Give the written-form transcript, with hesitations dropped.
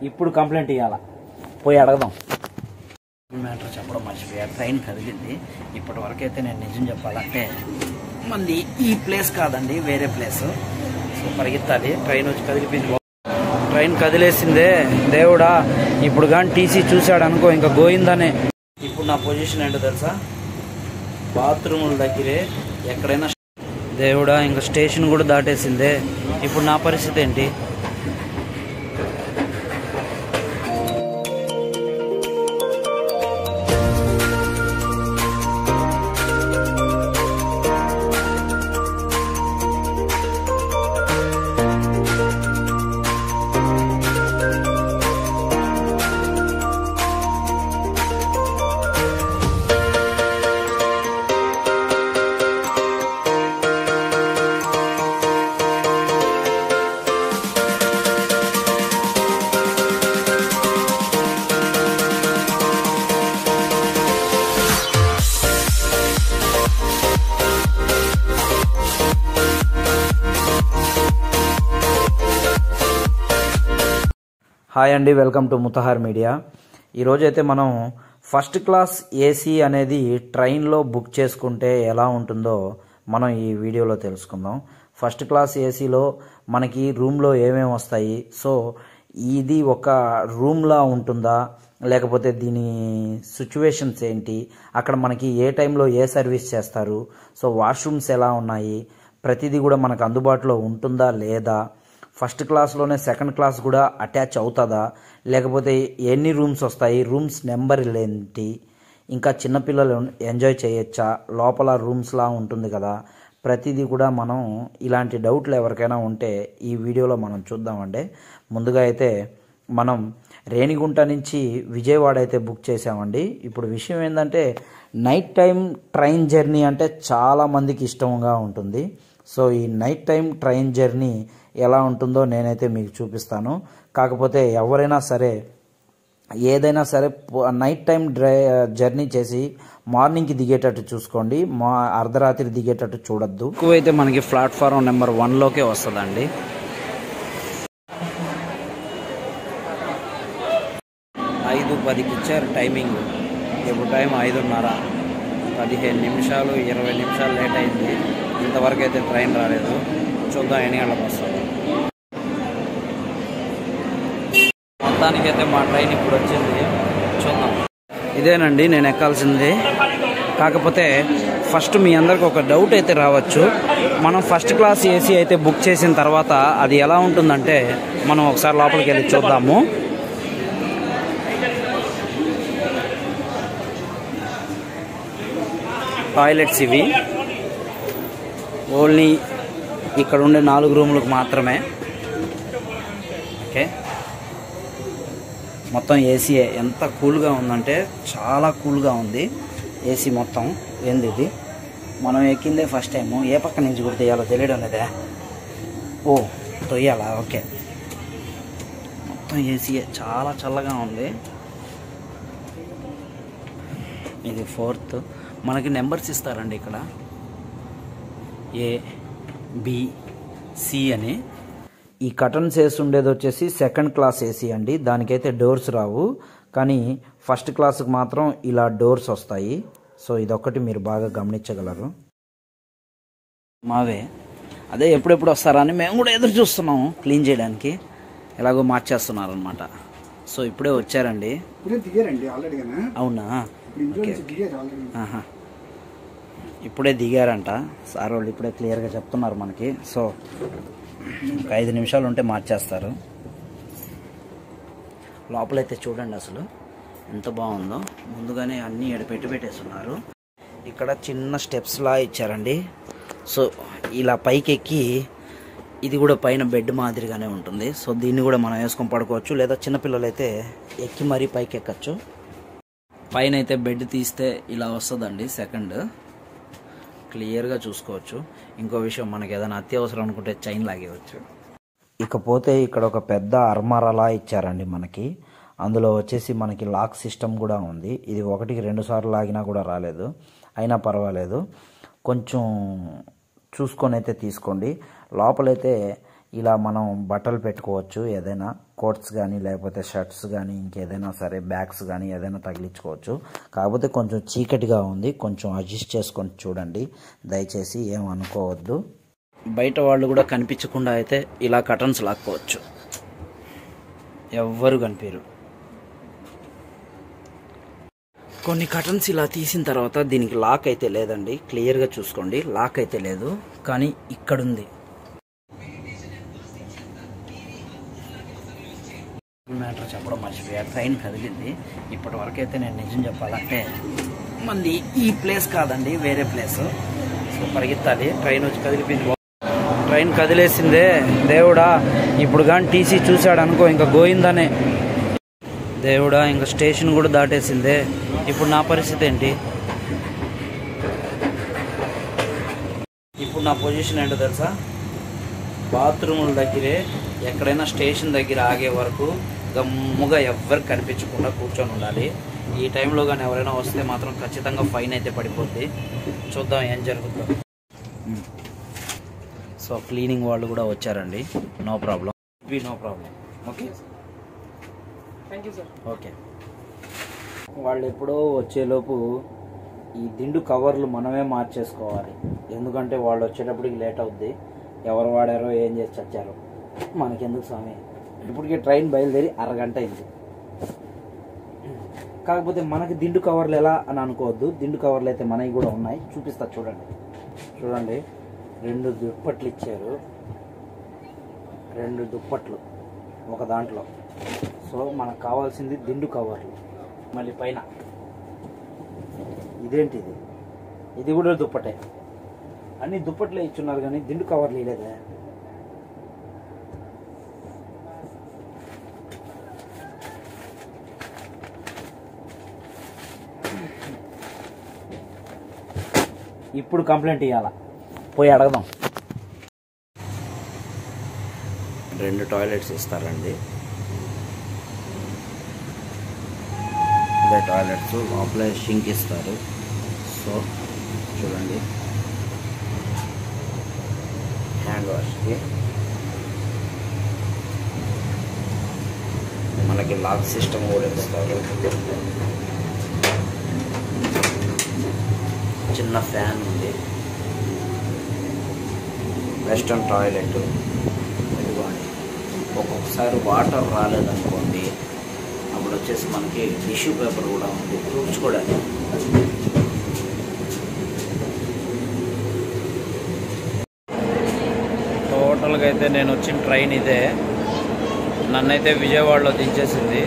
ఇప్పుడు కంప్లైంట్ ఇవ్వాలా, పోయి అడగదాం. మ్యాటర్ చెప్పడం మర్చిపోయా. ట్రైన్ కదిలింది. ఇప్పటి వరకు అయితే నేను నిజం చెప్పాలంటే మంది ఈ ప్లేస్ కాదండి, వేరే ప్లేస్. సో పరిగెత్తాలి. ట్రైన్ వచ్చి కదిలిపోయింది. ట్రైన్ కదిలేసిందే దేవుడా. ఇప్పుడు కానీ టీసీ చూశాడు అనుకో ఇంకా గోయిందనే. ఇప్పుడు నా పొజిషన్ ఏంటో తెలుసా, బాత్రూముల దగ్గరే ఎక్కడైనా. దేవుడా ఇంకా స్టేషన్ కూడా దాటేసిందే. ఇప్పుడు నా పరిస్థితి ఏంటి? హాయ్ అండి, వెల్కమ్ టు ముతహార్ మీడియా. ఈరోజైతే మనం ఫస్ట్ క్లాస్ ఏసీ అనేది ట్రైన్లో బుక్ చేసుకుంటే ఎలా ఉంటుందో మనం ఈ వీడియోలో తెలుసుకుందాం. ఫస్ట్ క్లాస్ ఏసీలో మనకి రూమ్లో ఏమేమి వస్తాయి, సో ఇది ఒక రూమ్లా ఉంటుందా లేకపోతే దీని సిచ్యువేషన్స్ ఏంటి, అక్కడ మనకి ఏ టైంలో ఏ సర్వీస్ చేస్తారు, సో వాష్రూమ్స్ ఎలా ఉన్నాయి, ప్రతిదీ కూడా మనకు అందుబాటులో ఉంటుందా లేదా, ఫస్ట్ క్లాస్లోనే సెకండ్ క్లాస్ కూడా అటాచ్ అవుతుందా, లేకపోతే ఎన్ని రూమ్స్ వస్తాయి, రూమ్స్ నెంబర్ ఏంటి, ఇంకా చిన్నపిల్లలు ఎంజాయ్ చేయొచ్చా, లోపల రూమ్స్లా ఉంటుంది కదా, ప్రతిదీ కూడా మనం ఇలాంటి డౌట్లు ఎవరికైనా ఉంటే ఈ వీడియోలో మనం చూద్దామండి. ముందుగా అయితే మనం రేణిగుంట నుంచి విజయవాడ అయితే బుక్ చేసామండి. ఇప్పుడు విషయం ఏంటంటే నైట్ టైం ట్రైన్ జర్నీ అంటే చాలామందికి ఇష్టంగా ఉంటుంది. సో ఈ నైట్ టైం ట్రైన్ జర్నీ ఎలా ఉంటుందో నేనైతే మీకు చూపిస్తాను. కాకపోతే ఎవరైనా సరే ఏదైనా సరే నైట్ టైం జర్నీ చేసి మార్నింగ్కి దిగేటట్టు చూసుకోండి, అర్ధరాత్రి దిగేటట్టు చూడొద్దు. ఎక్కువైతే మనకి ప్లాట్ఫారం నెంబర్ 1లోకే వస్తుందండి. ఐదు 10కి ఇచ్చారు టైమింగ్. ఇప్పుడు టైం 5:30, 15 నిమిషాలు 20 నిమిషాలు లేట్ అయింది. ఇంతవరకు అయితే ట్రైన్ రాలేదు. చూద్దాం ఎన్ని గంటలకు వస్తుంది. మొత్తానికైతే మా ట్రైన్ ఇప్పుడు వచ్చింది, చూద్దాం. ఇదేనండి నేను ఎక్కాల్సింది. కాకపోతే ఫస్ట్ మీ అందరికి ఒక డౌట్ అయితే రావచ్చు. మనం ఫస్ట్ క్లాస్ ఏసీ అయితే బుక్ చేసిన తర్వాత అది ఎలా ఉంటుందంటే మనం ఒకసారి లోపలికి వెళ్ళి చూద్దాము. టాయిలెట్స్ ఇవి ఓన్లీ ఇక్కడ ఉండే 4 రూములకు మాత్రమే. ఓకే, మొత్తం ఏసీయే. ఎంత కూల్గా ఉందంటే చాలా కూల్గా ఉంది ఏసీ మొత్తం. ఏంది ఇది, మనం ఎక్కిందే ఫస్ట్ టైము. ఏ పక్క నుంచి కూడా తీయాలో తెలియడం లేదే. ఓ తొయ్యాలా, ఓకే. మొత్తం ఏసీయే, చాలా చల్లగా ఉంది. ఇది 4th. మనకి నెంబర్స్ ఇస్తారండి ఇక్కడ, ఏ బి సి అని. ఈ కటన్స్ వేసి ఉండేది వచ్చేసి సెకండ్ క్లాస్ ఏసీ అండి. దానికైతే డోర్స్ రావు, కానీ ఫస్ట్ క్లాస్కి మాత్రం ఇలా డోర్స్ వస్తాయి. సో ఇదొక్కటి మీరు బాగా గమనించగలరు. మావే అదే ఎప్పుడెప్పుడు వస్తారా అని మేము కూడా ఎదురు చూస్తున్నాము క్లీన్ చేయడానికి. ఎలాగో మార్చేస్తున్నారు అనమాట. సో ఇప్పుడే వచ్చారండి. అవునా, ఇప్పుడే దిగారంట సార్ వాళ్ళు. ఇప్పుడే క్లియర్గా చెప్తున్నారు మనకి. సో ఒక 5 నిమిషాలు ఉంటే మార్చేస్తారు. లోపలైతే చూడండి అసలు ఎంత బాగుందో. ముందుగానే అన్నీ పెట్టేస్తున్నారు. ఇక్కడ చిన్న స్టెప్స్లా ఇచ్చారండి. సో ఇలా పైకి ఎక్కి, ఇది కూడా పైన బెడ్ మాదిరిగానే ఉంటుంది. సో దీన్ని కూడా మనం వేసుకొని పడుకోవచ్చు, లేదా చిన్నపిల్లలు అయితే ఎక్కి మరీ పైకి ఎక్కచ్చు. పైన అయితే బెడ్ తీస్తే ఇలా వస్తుందండి. సెకండ్ క్లియర్గా చూసుకోవచ్చు. ఇంకో విషయం, మనకి ఏదైనా అత్యవసరం అనుకుంటే చైన్ లాగేయచ్చు. ఇకపోతే ఇక్కడ ఒక పెద్ద అర్మారాలా ఇచ్చారండి మనకి. అందులో వచ్చేసి మనకి లాక్ సిస్టమ్ కూడా ఉంది. ఇది 1కి 2 సార్లు లాగినా కూడా రాలేదు, అయినా పర్వాలేదు. కొంచెం చూసుకొని అయితే తీసుకోండి. లోపలైతే ఇలా మనం బట్టలు పెట్టుకోవచ్చు, ఏదైనా కోట్స్ కానీ లేకపోతే షర్ట్స్ కానీ ఇంకేదైనా సరే బ్యాగ్స్ కానీ ఏదైనా తగిలించుకోవచ్చు. కాకపోతే కొంచెం చీకటిగా ఉంది, కొంచెం అడ్జస్ట్ చేసుకొని చూడండి దయచేసి, ఏమనుకోవద్దు. బయట వాళ్ళు కూడా కనిపించకుండా అయితే ఇలా కర్టన్స్ లాక్కోవచ్చు, ఎవ్వరు కనిపించరు. కొన్ని కర్టన్స్ ఇలా తీసిన తర్వాత దీనికి లాక్ అయితే లేదండి, క్లియర్గా చూసుకోండి, లాక్ అయితే లేదు, కానీ ఇక్కడుంది. మ్యాటర్ చెప్పడం మర్చిపోయా, ట్రైన్ కదిలింది. ఇప్పటి వరకు అయితే నేను నిజం చెప్పాలంటే మంది ఈ ప్లేస్ కాదండి, వేరే ప్లేస్. సో పరిగెత్తాలి, ట్రైన్ వచ్చి కదిలిపోయింది. ట్రైన్ కదిలేసిందే దేవుడా, ఇప్పుడు కానీ టీసీ చూశాడు అనుకో ఇంకా గోయిందనే. దేవుడా, ఇంకా స్టేషన్ కూడా దాటేసిందే, ఇప్పుడు నా పరిస్థితి ఏంటి? ఇప్పుడు నా పొజిషన్ ఏంటో తెలుసా? బాత్రూముల దగ్గరే ఎక్కడైనా స్టేషన్ దగ్గర ఆగే వరకు గమ్ముగా ఎవ్వరు కనిపించకుండా కూర్చొని ఉండాలి. ఈ టైంలో కానీ ఎవరైనా వస్తే మాత్రం ఖచ్చితంగా ఫైన్ అయితే పడిపోద్ది. చూద్దాం ఏం జరుగుతుందో. సో క్లీనింగ్ వాళ్ళు కూడా వచ్చారండి, no problem, no problem. Okay, thank you sir. Okay, వాళ్ళు ఎప్పుడో వచ్చేలోపు ఈ దిండు కవర్లు మనమే మార్చేసుకోవాలి, ఎందుకంటే వాళ్ళు వచ్చేటప్పటికి లేట్ అవుద్ది. ఎవరు వాడారో ఏం చేసి చచ్చారో మనకెందుకు స్వామి. ఇప్పటికే ట్రైన్ బయలుదేరి అరగంట అయింది. కాకపోతే మనకి దిండు కవర్లు ఎలా అని అనుకోవద్దు, దిండు కవర్లు అయితే మనవి కూడా ఉన్నాయి, చూపిస్తా చూడండి. చూడండి, 2 దుప్పట్లు ఇచ్చారు, 2 దుప్పట్లు ఒక దాంట్లో. సో మనకు కావాల్సింది దిండు కవర్లు. మళ్ళీ పైన ఇదేంటిది, ఇది కూడా దుప్పటే. అన్ని దుప్పట్లే ఇచ్చున్నారు కానీ దిండు కవర్లు ఇలేదే. ఇప్పుడు కంప్లైంట్ ఇవ్వాలా, పోయి అడగదాం. 2 టాయిలెట్స్ ఇస్తారండి, ఇదే టాయిలెట్స్, లోపలే షింక్ ఇస్తారు. సో చూడండి, హ్యాండ్ వాష్కి మనకి లాక్ సిస్టమ్ కూడా ఇస్తారు. చిన్న ఫ్యాన్ ఉంది. వెస్టర్న్ టాయిలెట్ ఇదిగోండి. ఒక్కొక్కసారి వాటర్ రాలేదనుకోండి, అప్పుడు వచ్చేసి మనకి టిష్యూ పేపర్ కూడా ఉంది తుడుచుకోవడానికి. టోటల్గా అయితే నేను వచ్చిన ట్రైన్ ఇదే, నన్నైతే విజయవాడలో దించేసింది.